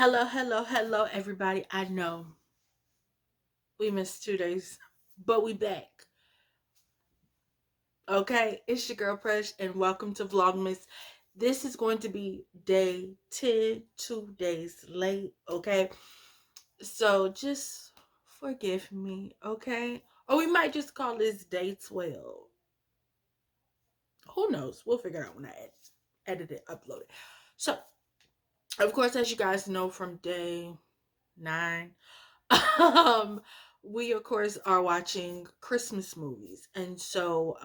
Hello, everybody. I know we missed 2 days, but we back. Okay, it's your girl Presh, and welcome to Vlogmas. This is going to be day 10, 2 days late. Okay, so just forgive me. Okay, or we might just call this day 12. Who knows? We'll figure it out when I edit it, upload it. So, of course, as you guys know from day 9. um we of course are watching Christmas movies, and so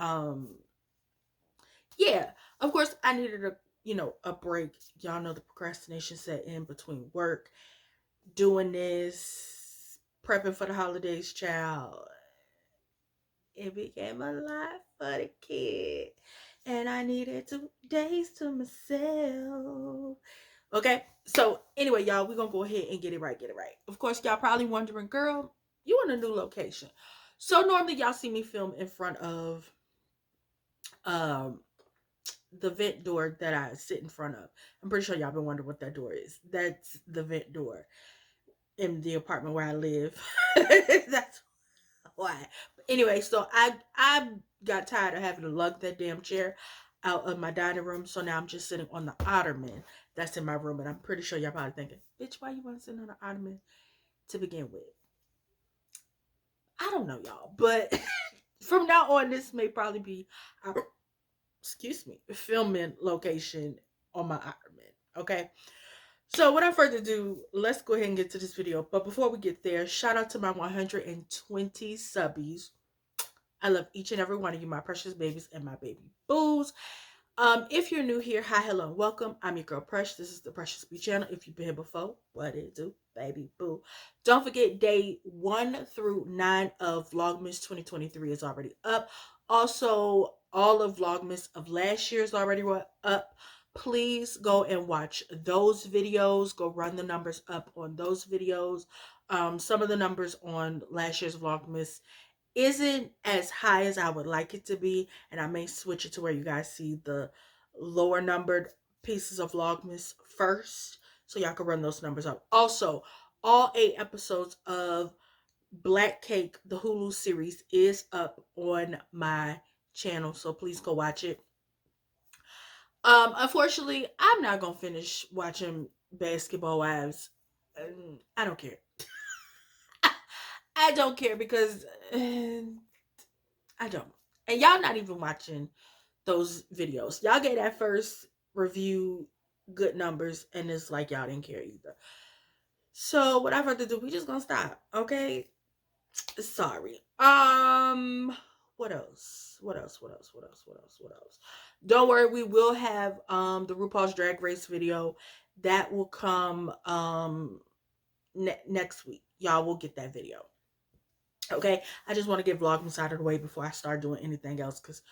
yeah, of course I needed a break. Y'all know the procrastination set in between work, doing this, prepping for the holidays. Child, it became a lot for the kid, and I needed 2 days to myself. Okay, so anyway, y'all, we're gonna go ahead and get it right. Of course, y'all probably wondering, girl, you in a new location. So normally y'all see me film in front of um the vent door that I sit in front of. I'm pretty sure y'all been wondering what that door is. That's the vent door in the apartment where I live. That's why. But anyway, so I got tired of having to lug that damn chair out of my dining room. So now I'm just sitting on the ottoman that's in my room. And I'm pretty sure y'all probably thinking, bitch, why you want to sit on the ottoman to begin with? I don't know, y'all. But from now on, this may probably be our, excuse me, filming location on my ottoman. Okay. So without further ado, let's go ahead and get to this video. But before we get there, shout out to my 120 subbies. I love each and every one of you, my precious babies and my baby boos. If you're new here, hi, hello, and welcome. I'm your girl Presh. This is the Precious B channel. If you've been here before, what it do, baby boo. Don't forget, day 1 through 9 of Vlogmas 2023 is already up. Also, all of Vlogmas of last year is already up. Please go and watch those videos. Go run the numbers up on those videos. Some of the numbers on last year's Vlogmas isn't as high as I would like it to be, and I may switch it to where you guys see the lower numbered pieces of Vlogmas first, so y'all can run those numbers up. Also, all 8 episodes of Black Cake, the Hulu series, is up on my channel, so please go watch it. Unfortunately, I'm not gonna finish watching Basketball Wives. I don't care. I don't care because I don't. And y'all not even watching those videos. Y'all get that first review good numbers, and it's like y'all didn't care either. So what I've had to do, we just gonna stop. Okay. Sorry. What else? What else? Don't worry, we will have the RuPaul's Drag Race video that will come next week. Y'all will get that video. Okay, I just want to get Vlogmas out of the way before I start doing anything else, because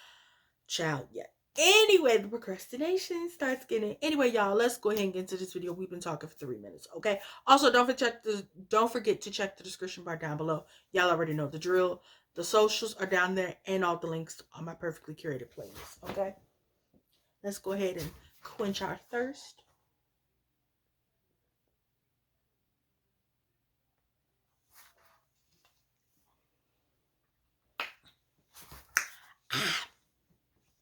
child, yeah. Anyway, the procrastination starts getting. Anyway, y'all, let's go ahead and get into this video. We've been talking for 3 minutes, okay? Also, don't forget to check the description bar down below. Y'all already know the drill. The socials are down there, and all the links on my perfectly curated playlist, okay? Let's go ahead and quench our thirst.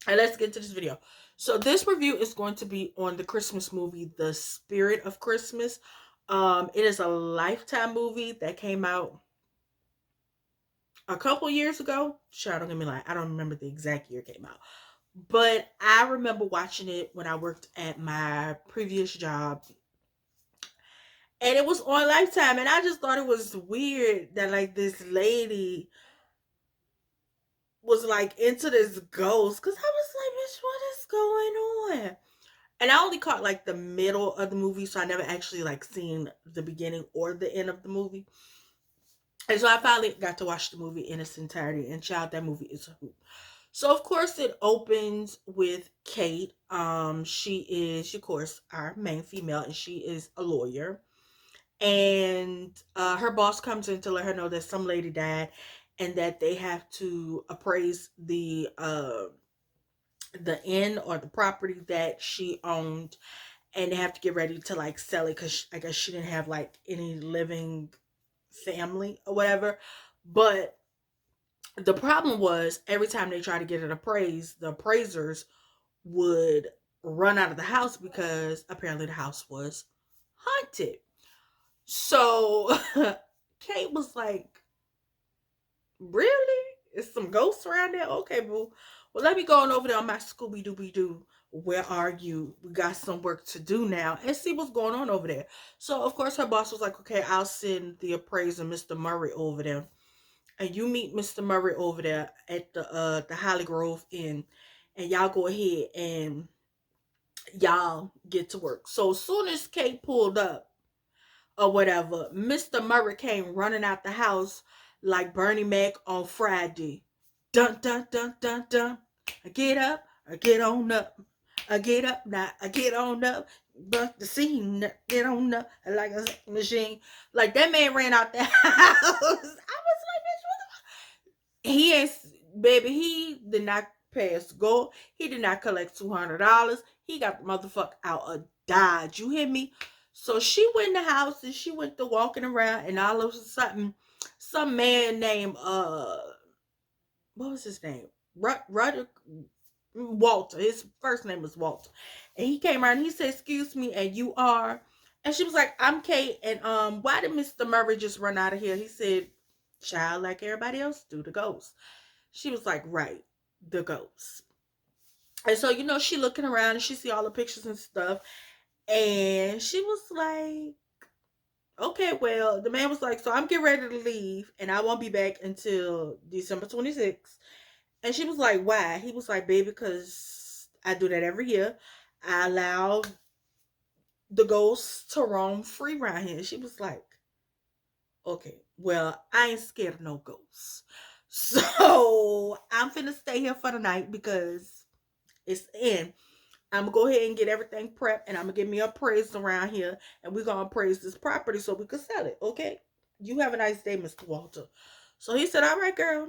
And let's get to this video. So this review is going to be on the Christmas movie, The Spirit of Christmas. It is a Lifetime movie that came out a couple years ago. Sure, don't get me like, I don't remember the exact year it came out. But I remember watching it when I worked at my previous job. And it was on Lifetime. And I just thought it was weird that like this lady was like into this ghost. Cause I was like, bitch, what is going on? And I only caught like the middle of the movie, so I never actually like seen the beginning or the end of the movie. And so I finally got to watch the movie in its entirety. And child, that movie is a hoot. So of course it opens with Kate. She is, of course, our main female, and she is a lawyer. And her boss comes in to let her know that some lady died, and that they have to appraise the inn or the property that she owned. and they have to get ready to like sell it because I guess she didn't have like any living family or whatever. But the problem was every time they tried to get it appraised, the appraisers would run out of the house because apparently the house was haunted. So Kate was like, really? Is some ghosts around there? Okay, boo. Well, let me go on over there on my Scooby Dooby Doo. Where are you? We got some work to do now and see what's going on over there. So, of course, her boss was like, okay, I'll send the appraiser, Mr. Murray, over there. And you meet Mr. Murray over there at the Holly Grove Inn. And y'all go ahead and y'all get to work. So, as soon as Kate pulled up, or whatever, Mr. Murray came running out the house like Bernie Mac on Friday. Dun dun dun dun dun. I get up, I get on up. I get up now, I get on up. But the scene, get on up like a machine. Like that man ran out the house. I was like, bitch, what the fuck? He ain't, baby, he did not pass go. He did not collect $200. He got the motherfucker out of Dodge. You hear me? So she went in the house and she went to walking around, and all of a sudden, some man named what was his name? Rudder Walter. His first name was Walter, and he came around. And he said, "Excuse me, and you are?" And she was like, "I'm Kate." And why did Mr. Murray just run out of here? He said, "Child, like everybody else do, the ghost." She was like, "Right, the ghost." And so she looking around and she see all the pictures and stuff, and she was like, okay, well, the man was like, so I'm getting ready to leave and I won't be back until December 26th. And she was like, why? He was like, baby, because I do that every year. I allow the ghosts to roam free around here. And she was like, okay, well, I ain't scared of no ghosts. So I'm finna stay here for the night because it's in. I'm gonna go ahead and get everything prepped, and I'm gonna get me appraised around here, and we're gonna appraise this property so we can sell it. Okay? You have a nice day, Mr. Walter. So he said, all right, girl.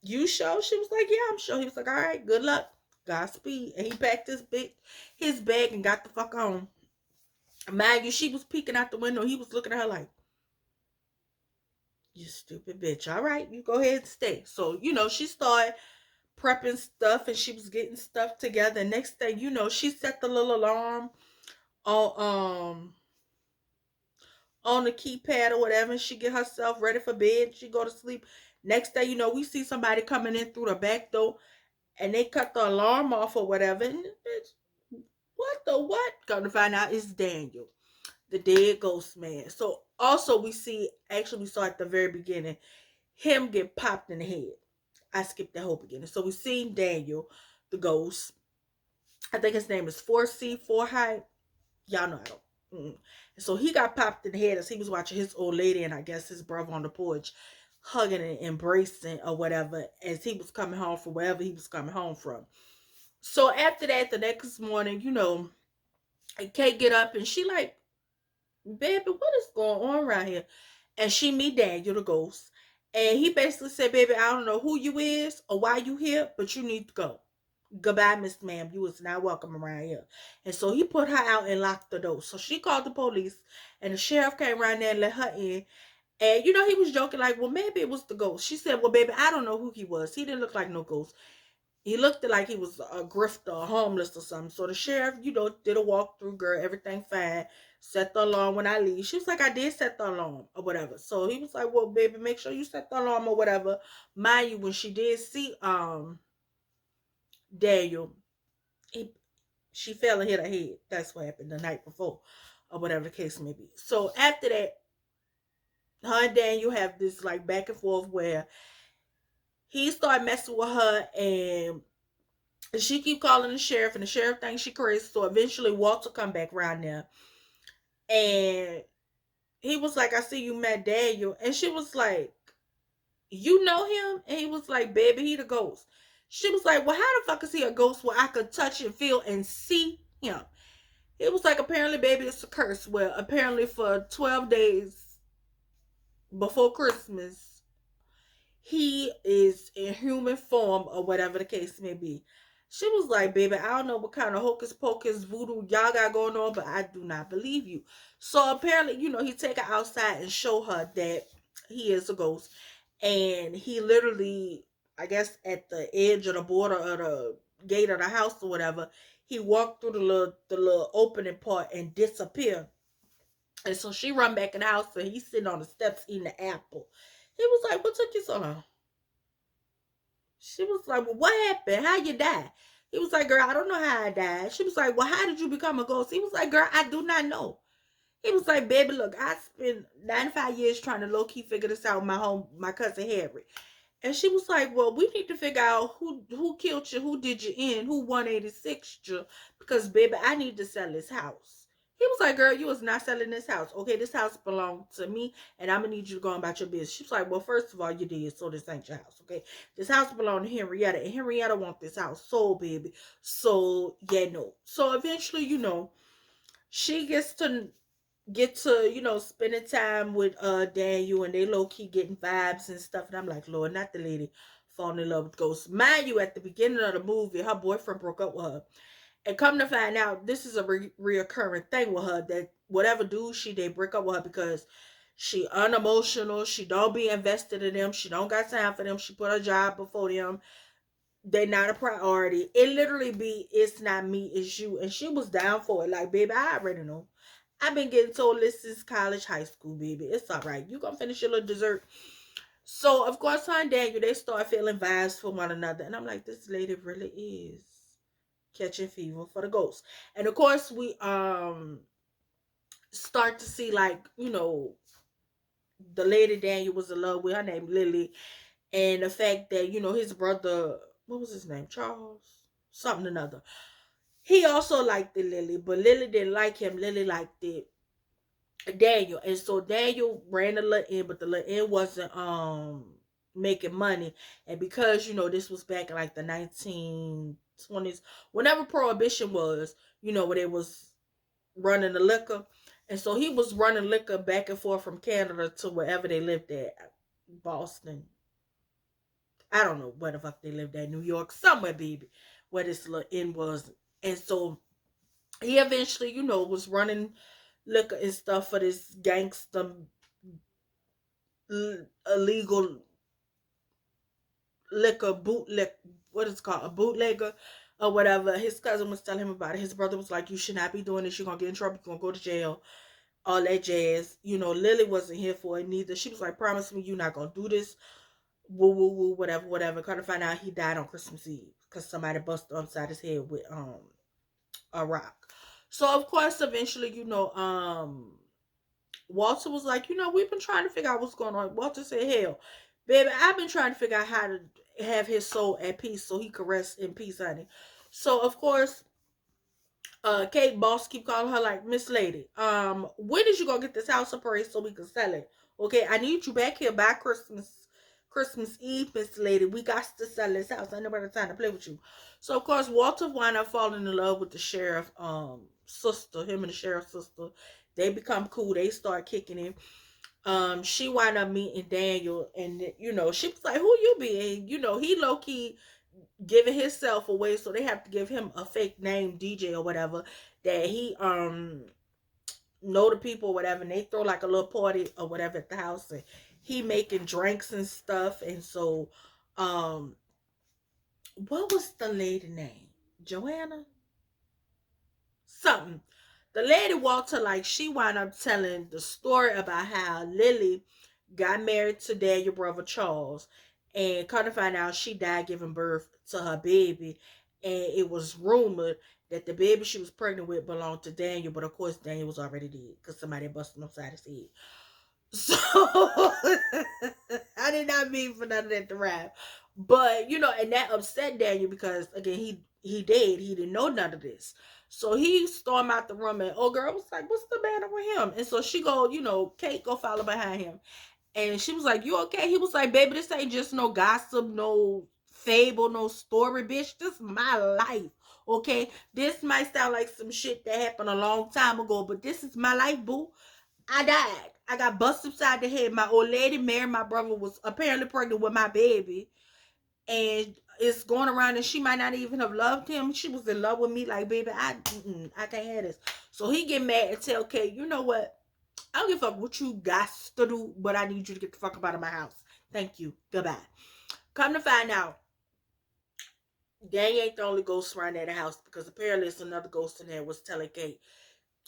You sure? She was like, yeah, I'm sure. He was like, all right, good luck. Godspeed. And he packed his bag and got the fuck on. Mind you, she was peeking out the window. He was looking at her like, you stupid bitch. All right, you go ahead and stay. So, she started prepping stuff and she was getting stuff together. Next thing you know, she set the little alarm on on the keypad or whatever, and she get herself ready for bed. She go to sleep. Next thing you know, we see somebody coming in through the back door, and they cut the alarm off or whatever. And bitch, what the what? Come to find out, it's Daniel, the dead ghost man. So also we saw at the very beginning him get popped in the head. I skipped the whole beginning. So we seen Daniel, the ghost. I think his name is 4C4 High. Y'all know I don't. And so he got popped in the head as he was watching his old lady and I guess his brother on the porch hugging and embracing or whatever as he was coming home from wherever he was coming home from. So after that, the next morning, Kate get up and she like, baby, what is going on around here? And she meet Daniel, the ghost. And he basically said, baby, I don't know who you is or why you here, but you need to go. Goodbye, Miss Ma'am. You was not welcome around here. And so he put her out and locked the door. So she called the police and the sheriff came around there and let her in. And he was joking like, well, maybe it was the ghost. She said, well, baby, I don't know who he was. He didn't look like no ghost. He looked like he was a grifter or homeless or something. So the sheriff, did a walkthrough, girl, everything fine. Set the alarm when I leave. She was like, I did set the alarm or whatever. So he was like, well, baby, make sure you set the alarm or whatever. Mind you, when she did see Daniel, she fell and hit her head. That's what happened the night before, or whatever the case may be. So after that, her and Daniel have this like back and forth where he started messing with her, and she keep calling the sheriff, and the sheriff thinks she crazy. So eventually, Walter come back around there, and he was like, "I see you met Daniel," and she was like, "You know him?" And he was like, "Baby, he the ghost." She was like, "Well, how the fuck is he a ghost where I could touch and feel and see him?" It was like, apparently, baby, it's a curse. Well, apparently for 12 days before Christmas, he is in human form or whatever the case may be. She was like, baby, I don't know what kind of hocus pocus voodoo y'all got going on, but I do not believe you. So apparently, he take her outside and show her that he is a ghost. And he literally, I guess at the edge of the border of the gate of the house or whatever, he walked through the little opening part and disappeared. And so she run back in the house and he's sitting on the steps eating the apple. He was like, what took you so long? She was like, well, what happened? How you die? He was like, girl, I don't know how I died. She was like, well, how did you become a ghost? He was like, girl, I do not know. He was like, baby, look, I spent 95 years trying to low-key figure this out with my cousin Harry. And she was like, well, we need to figure out who killed you, who did you in, who 186 you, because, baby, I need to sell this house. He was like, girl, you was not selling this house. Okay, this house belonged to me, and I'm going to need you to go about your business. She was like, well, first of all, you did, so this ain't your house, okay? This house belonged to Henrietta, and Henrietta want this house sold, baby. So, yeah, no. So, eventually, she get to spending time with Daniel, and they low-key getting vibes and stuff, and I'm like, Lord, not the lady falling in love with ghosts. Mind you, at the beginning of the movie, her boyfriend broke up with her, and come to find out, this is a reoccurring thing with her, that whatever dude they break up with her because she unemotional, she don't be invested in them, she don't got time for them, she put her job before them, they not a priority. It literally be, it's not me, it's you. And she was down for it. Like, baby, I already know. I've been getting told this since college, high school, baby. It's all right. You gonna finish your little dessert. So, of course, her and Daniel, they start feeling vibes for one another. And I'm like, this lady really is catching fever for the ghost. And of course, we start to see, like, the lady Daniel was in love with, her name Lily. And the fact that, his brother, what was his name? Charles? Something another. He also liked the Lily, but Lily didn't like him. Lily liked it. Daniel. And so Daniel ran the little inn, but the little inn wasn't making money. And because, this was back in like the 1920s, whenever prohibition was, where they was running the liquor. And so he was running liquor back and forth from Canada to wherever they lived at. Boston. I don't know where the fuck they lived at. New York. Somewhere, baby. Where this little inn was. And so he eventually, was running liquor and stuff for this gangster illegal liquor bootleg, what is it called, a bootlegger or whatever. His cousin was telling him about it. His brother was like, you should not be doing this, you're gonna get in trouble, you're gonna go to jail, all that jazz. Lily wasn't here for it neither. She was like, promise me you're not gonna do this, woo woo woo, whatever whatever. Kind of find out he died on Christmas Eve because somebody busted upside his head with a rock. So of course eventually, Walter was like, we've been trying to figure out what's going on. Walter said, hell, baby, I've been trying to figure out how to have his soul at peace so he could rest in peace, honey. So, of course, Kate Boss keep calling her like, Miss Lady, when is you gonna get this house appraised so we can sell it? Okay, I need you back here by Christmas Eve, Miss Lady. We got to sell this house. I ain't nobody time to play with you. So of course Walter wind up falling in love with the sheriff sister, him and the sheriff's sister. They become cool, they start kicking in. She wound up meeting Daniel, and she was like, who you be? And he low-key giving himself away, so they have to give him a fake name, DJ or whatever, that he know the people or whatever, and they throw like a little party or whatever at the house, and he making drinks and stuff. And so what was the lady name? Joanna? Something. The lady Walter, like, she wound up telling the story about how Lily got married to Daniel brother Charles, and kind of find out she died giving birth to her baby, and it was rumored that the baby she was pregnant with belonged to Daniel, but of course Daniel was already dead because somebody busted him upside his head. So I did not mean for none of that to rhyme. But and that upset Daniel because again he dead. He didn't know none of this. So he stormed out the room, and old girl was like, what's the matter with him? And so she go, Kate go follow behind him. And she was like, you okay? He was like, baby, this ain't just no gossip, no fable, no story, bitch. This is my life. Okay? This might sound like some shit that happened a long time ago, but this is my life, boo. I died. I got busted upside the head. My old lady married my brother, was apparently pregnant with my baby. And is going around and she might not even have loved him. She was in love with me. Like, baby, I can't have this. So he get mad and tell Kate, you know what? I don't give a fuck what you got to do, but I need you to get the fuck up out of my house. Thank you. Goodbye. Come to find out, Danny ain't the only ghost around at the house, because apparently it's another ghost in there was telling Kate,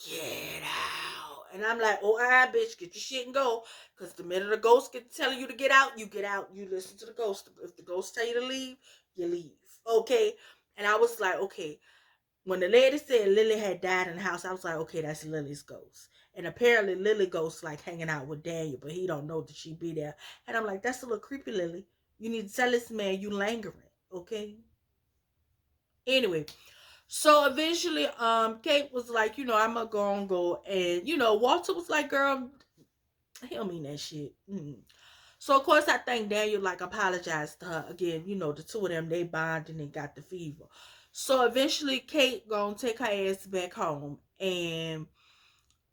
get out. And I'm like, oh, bitch, get your shit and go. Because the minute the ghost gets telling you to get out, you get out. You listen to the ghost. If the ghost tell you to leave, you leave. Okay? And I was like, okay. When the lady said Lily had died in the house, I was like, okay, that's Lily's ghost. And apparently Lily ghost like hanging out with Daniel, but he don't know that she be there. And I'm like, that's a little creepy, Lily. You need to tell this man you lingering. Okay? Anyway, so eventually, Kate was like, I'm gonna go, and Walter was like, girl, he don't mean that shit. So of course, I think Daniel like apologized to her again. The two of them, they bonded and got the fever. So eventually, Kate gonna take her ass back home, and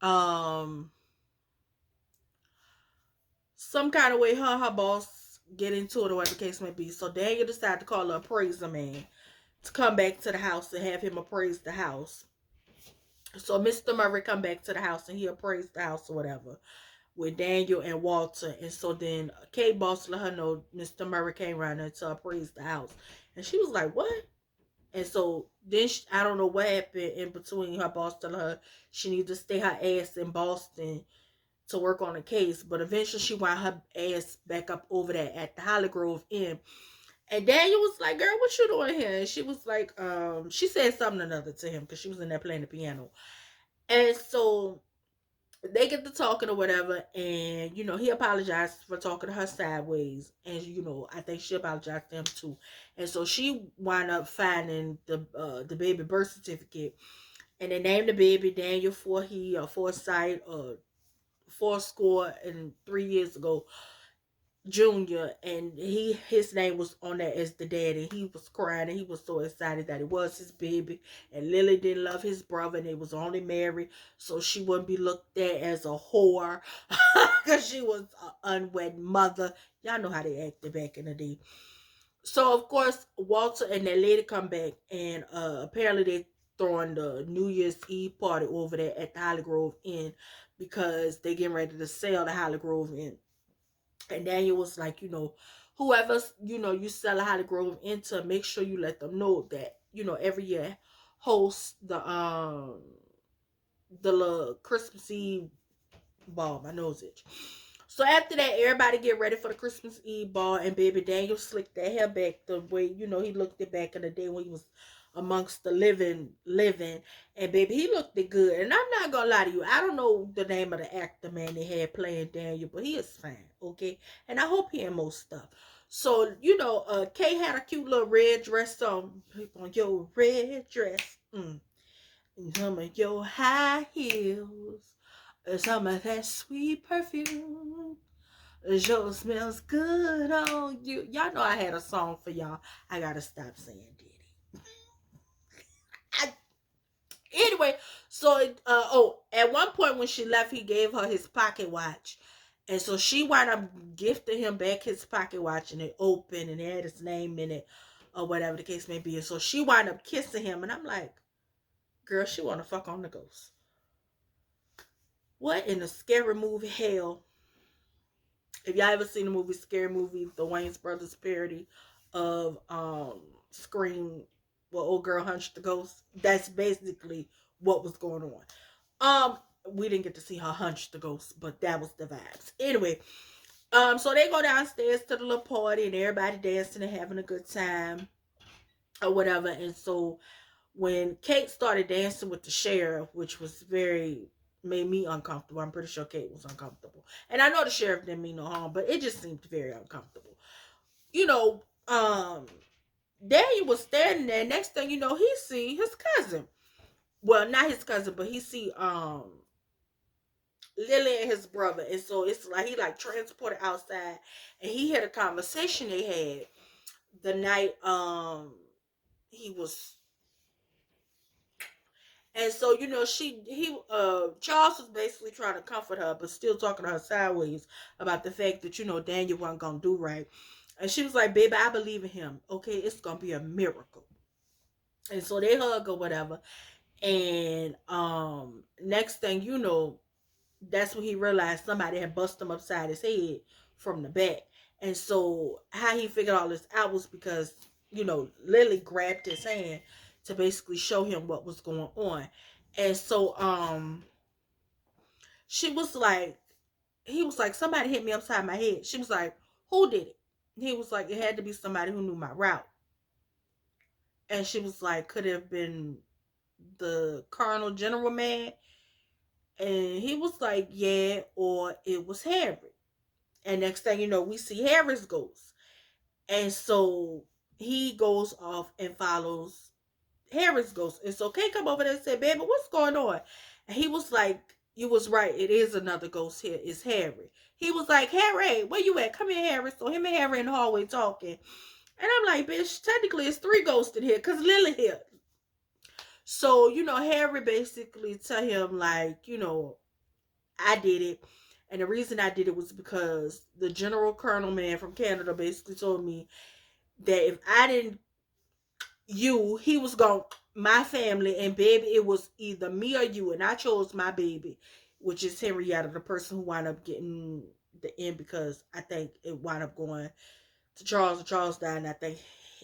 some kind of way her boss get into it or whatever the case may be. So Daniel decided to call an appraiser man to come back to the house and have him appraise the house. So Mr. Murray come back to the house and he appraised the house or whatever with Daniel and Walter. And so then Kate boss let her know Mr. Murray came around there to appraise the house. And she was like, what? And so then I don't know what happened in between her boss telling her she needs to stay her ass in Boston to work on the case. But eventually she wound her ass back up over there at the Holly Grove Inn. And Daniel was like, girl, what you doing here? And she was like, she said something or another to him because she was in there playing the piano. And so they get to talking or whatever, and he apologized for talking to her sideways, and I think she apologized to him too. And so she wound up finding the baby birth certificate, and they named the baby Daniel Forsyth, 4 and 3 years ago, Junior, and his name was on there as the daddy. He was crying and he was so excited that it was his baby. And Lily didn't love his brother and they was only married, so she wouldn't be looked at as a whore because she was an unwed mother. Y'all know how they acted back in the day. So of course Walter and that lady come back, and apparently they throwing the New Year's Eve party over there at the Holly Grove Inn because they getting ready to sell the Holly Grove Inn. And Daniel was like, whoever, you sell a Holly Grove into, make sure you let them know that, every year host the little Christmas Eve ball. My nose itch. So after that, everybody get ready for the Christmas Eve ball, and baby Daniel slicked that hair back the way, he looked it back in the day when he was amongst the living. And baby, he looked it good. And I'm not gonna lie to you, I don't know the name of the actor, man, they had playing Daniel, but he is fine, okay? And I hope he in most stuff. So, Kay had a cute little red dress on your red dress. Some of your high heels. Some of that sweet perfume. Sure smells good on you. Y'all know I had a song for y'all. I gotta stop saying Diddy. Anyway, so at one point when she left, he gave her his pocket watch. And so she wound up gifting him back his pocket watch, and it opened and it had his name in it, or whatever the case may be. And so she wound up kissing him, and I'm like, girl, she wanna fuck on the ghost. What in the scary movie hell? If y'all ever seen the movie Scary Movie, the Wayans Brothers parody of Scream, where old girl hunched the ghost, that's basically what was going on. We didn't get to see her hunch the ghost, but that was the vibes. Anyway, so they go downstairs to the little party and everybody dancing and having a good time or whatever. And so when Kate started dancing with the sheriff, which was made me uncomfortable. I'm pretty sure Kate was uncomfortable. And I know the sheriff didn't mean no harm, but it just seemed very uncomfortable. Daniel was standing there. Next thing you know, he see his cousin. Well, not his cousin, but he see Lily and his brother. And so it's like he like transported outside, and he had a conversation they had the night he was. And so, Charles was basically trying to comfort her, but still talking to her sideways about the fact that, Daniel wasn't going to do right. And she was like, baby, I believe in him. Okay, it's gonna be a miracle. And so they hug or whatever. And next thing you know, that's when he realized somebody had busted him upside his head from the back. And so how he figured all this out was because, Lily grabbed his hand to basically show him what was going on. And so she was like, he was like, somebody hit me upside my head. She was like, who did it? He was like, it had to be somebody who knew my route. And she was like, could it have been the Colonel General man? And he was like, yeah, or it was Harry. And next thing you know, we see Harry's ghost. And so he goes off and follows Harry's ghost. And so Kate come over there and said, baby, what's going on? And he was like, you was right. It is another ghost here. It's Harry. He was like, Harry, where you at? Come here, Harry. So him and Harry in the hallway talking. And I'm like, bitch, technically it's 3 ghosts in here because Lily here. So, Harry basically tell him like, I did it. And the reason I did it was because the General Colonel man from Canada basically told me that if I didn't he was going my family, and baby, it was either me or you, and I chose my baby, which is Henrietta, the person who wound up getting the end, because I think it wound up going to Charles, and Charles died, and I think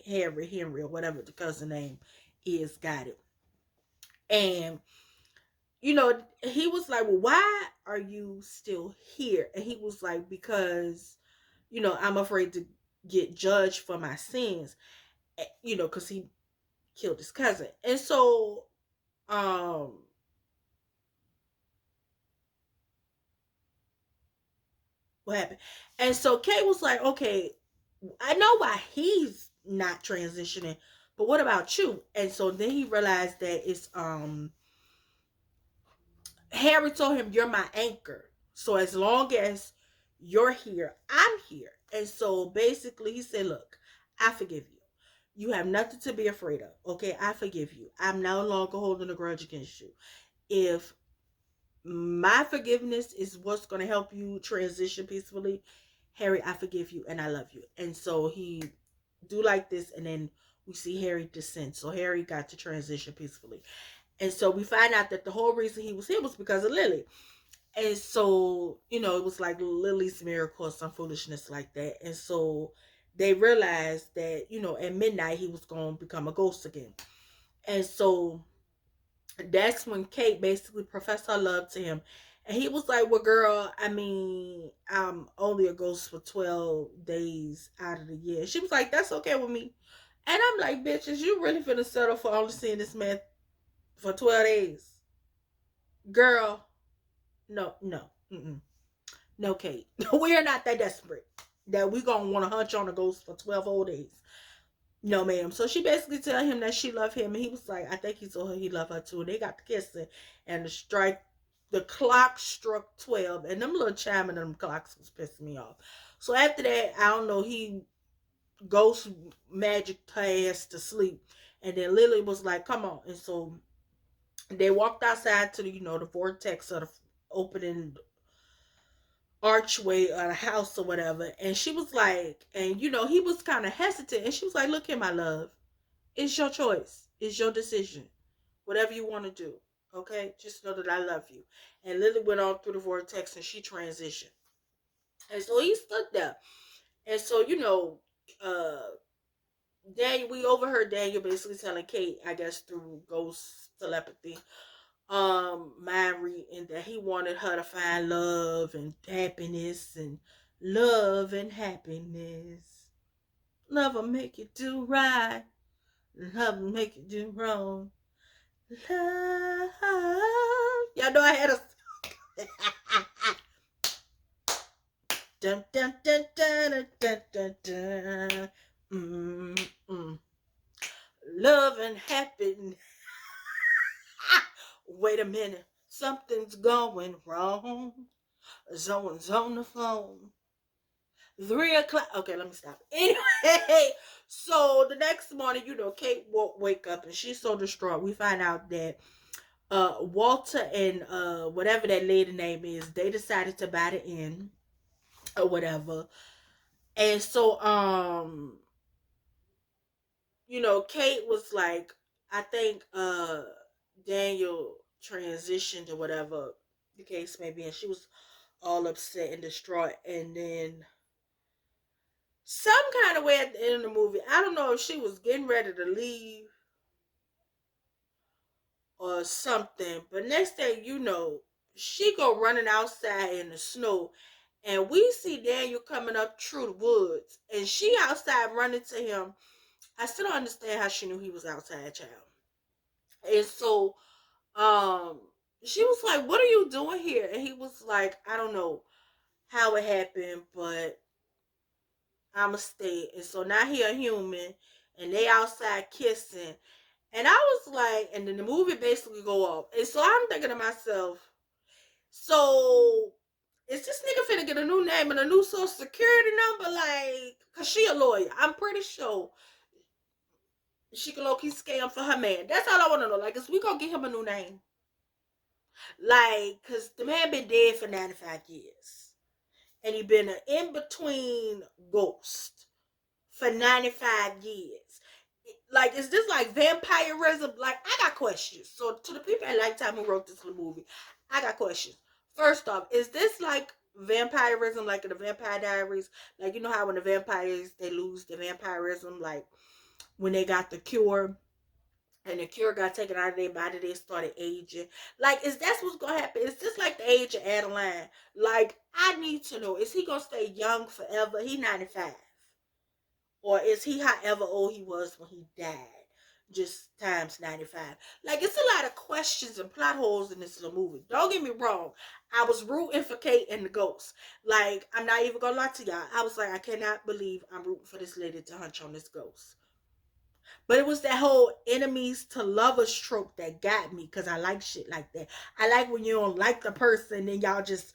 Henry, or whatever the cousin name is, got it. And he was like, well, why are you still here? And he was like, because, I'm afraid to get judged for my sins, because he killed his cousin. And so, what happened? And so Kate was like, okay, I know why he's not transitioning, but what about you? And so then he realized that it's, Harry told him, you're my anchor. So as long as you're here, I'm here. And so basically he said, look, I forgive you. You have nothing to be afraid of. Okay, I forgive you. I'm no longer holding a grudge against you. If my forgiveness is what's going to help you transition peacefully, Harry, I forgive you and I love you. And so he do like this, and then we see Harry descend. So Harry got to transition peacefully. And so we find out that the whole reason he was here was because of Lily. And so, it was like Lily's miracle or some foolishness like that. And so they realized that, at midnight he was going to become a ghost again. And so that's when Kate basically professed her love to him. And he was like, well, girl, I mean, I'm only a ghost for 12 days out of the year. She was like, that's okay with me. And I'm like, bitch, is you really finna settle for only seeing this man for 12 days? Girl, no, no. Mm-mm. No, Kate. We are not that desperate that we gonna want to hunch on a ghost for 12 whole days. No, ma'am. So she basically tell him that she loved him, and he was like, I think he told her he loved her too. And they got to kissing, and the clock struck 12, and them little chiming them clocks was pissing me off. So after that, I don't know, he ghost magic her ass to sleep, and then Lily was like, come on. And so they walked outside to the vortex of the opening archway of the house or whatever, and she was like, and he was kind of hesitant, and she was like, look here, my love, it's your choice, it's your decision, whatever you want to do, okay, just know that I love you. And Lily went on through the vortex, and she transitioned, and so he stood there. And so uh Daniel, we overheard Daniel basically telling Kate, I guess through ghost telepathy, mind reading, that he wanted her to find love and happiness, and love and happiness. Love will make you do right, love will make you do wrong. Love. Y'all know I had a dun dun dun dun dun dun dun. Mm-mm. Love and happiness. Wait a minute, something's going wrong. Someone's on the phone. 3 o'clock. Okay, let me stop. Anyway, so the next morning, Kate won't wake up, and she's so distraught. We find out that Walter and whatever that lady name is, they decided to buy the inn or whatever. And so, Kate was like, I think Daniel transitioned or whatever the case may be, and she was all upset and distraught. And then some kind of way at the end of the movie, I don't know if she was getting ready to leave or something, but next thing you know, she go running outside in the snow, and we see Daniel coming up through the woods, and she outside running to him. I still don't understand how she knew he was outside, child. And so, um, she was like, "What are you doing here?" And he was like, "I don't know how it happened, but I'ma stay." And so now he a human, and they outside kissing. And I was like, and then the movie basically go off. And so I'm thinking to myself, so is this nigga finna get a new name and a new social security number? Like, cause she a lawyer. I'm pretty sure she can low-key scam for her man. That's all I wanna know. Like, is we gonna get him a new name? Like, cause the man been dead for 95 years. And he been an in-between ghost for 95 years. Like, is this like vampirism? Like, I got questions. So, to the people at Lifetime who wrote this little movie, I got questions. First off, is this like vampirism, like in the Vampire Diaries? Like, you know how when the vampires, they lose the vampirism, like when they got the cure and the cure got taken out of their body, they started aging. Like, is that what's gonna happen? Is this like the age of Adeline? Like, I need to know, is he gonna stay young forever? He 95. Or is he however old he was when he died? Just times 95. Like, it's a lot of questions and plot holes in this little movie. Don't get me wrong. I was rooting for Kate and the ghost. Like, I'm not even gonna lie to y'all. I was like, I cannot believe I'm rooting for this lady to hunch on this ghost. But it was that whole enemies to lovers trope that got me, because I like shit like that. I like when you don't like the person and y'all just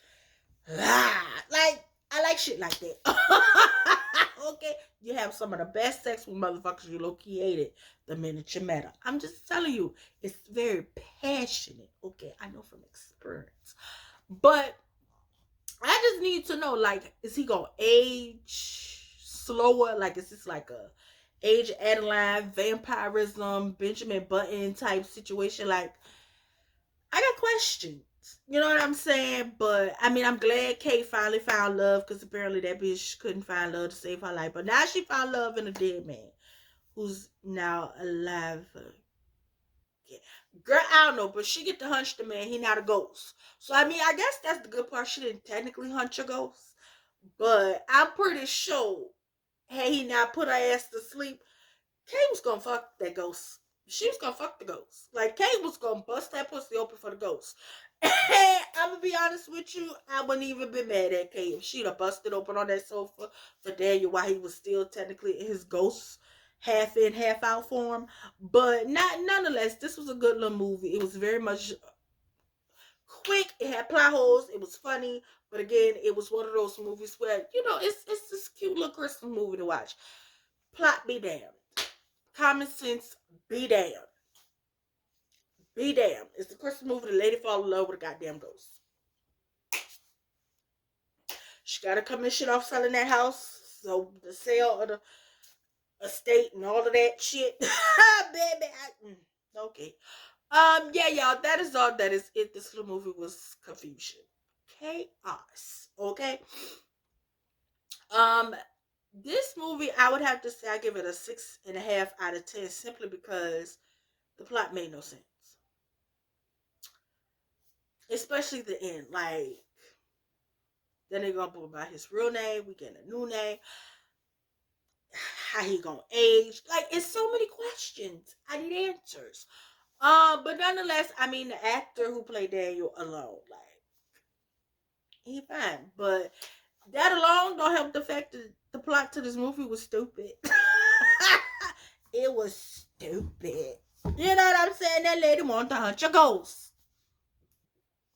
like, I like shit like that. Okay, you have some of the best sex with motherfuckers you low-key hated the minute you met her. I'm just telling you, it's very passionate. Okay, I know from experience. But I just need to know, like, is he gonna age slower? Like, is this like a Age of Adeline, vampirism, Benjamin Button type situation? Like, I got questions. You know what I'm saying? But I mean, I'm glad Kate finally found love, because apparently that bitch couldn't find love to save her life. But now she found love in a dead man who's now alive. Yeah. Girl, I don't know, but she get to hunch the man. He not a ghost. So I mean, I guess that's the good part. She didn't technically hunch a ghost, but I'm pretty sure had he not put her ass to sleep, Kate was gonna fuck that ghost. She was gonna fuck the ghost. Like, Kate was gonna bust that pussy open for the ghost. And I'm gonna be honest with you, I wouldn't even be mad at Kate if she'd have busted open on that sofa for Daniel while he was still technically in his ghost half in, half out form. But not nonetheless, this was a good little movie. It was very much quick. It had plot holes. It was funny. But again, it was one of those movies where, it's this cute little Christmas movie to watch. Plot be damned. Common sense be damned. Be damned. It's the Christmas movie. The lady fall in love with a goddamn ghost. She got a commission off selling that house. So the sale of the estate and all of that shit. Baby. Okay. Yeah, y'all. That is all. That is it. This little movie was confusion. Chaos. Okay. Um, this movie, I would have to say I give it a 6.5 out of 10, simply because the plot made no sense. Especially the end. Like, then they gonna put about his real name. We get a new name. How he gonna age? Like, it's so many questions. I need answers. But nonetheless, I mean, the actor who played Daniel alone, like, he fine. But that alone don't help the fact that the plot to this movie was stupid. It was stupid. You know what I'm saying? That lady wanted to hunt your ghost.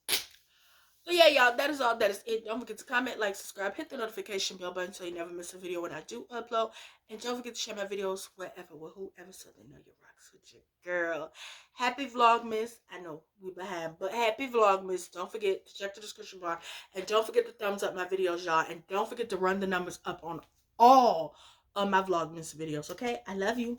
So yeah, y'all, that is all. That is it. Don't forget to comment, like, subscribe, hit the notification bell button so you never miss a video when I do upload. And don't forget to share my videos wherever, with whoever, so they know you rocks with your girl. Happy Vlogmas. I know we behind, but happy Vlogmas. Don't forget to check the description bar. And don't forget to thumbs up my videos, y'all. And don't forget to run the numbers up on all of my vlogmas videos. Okay, I love you.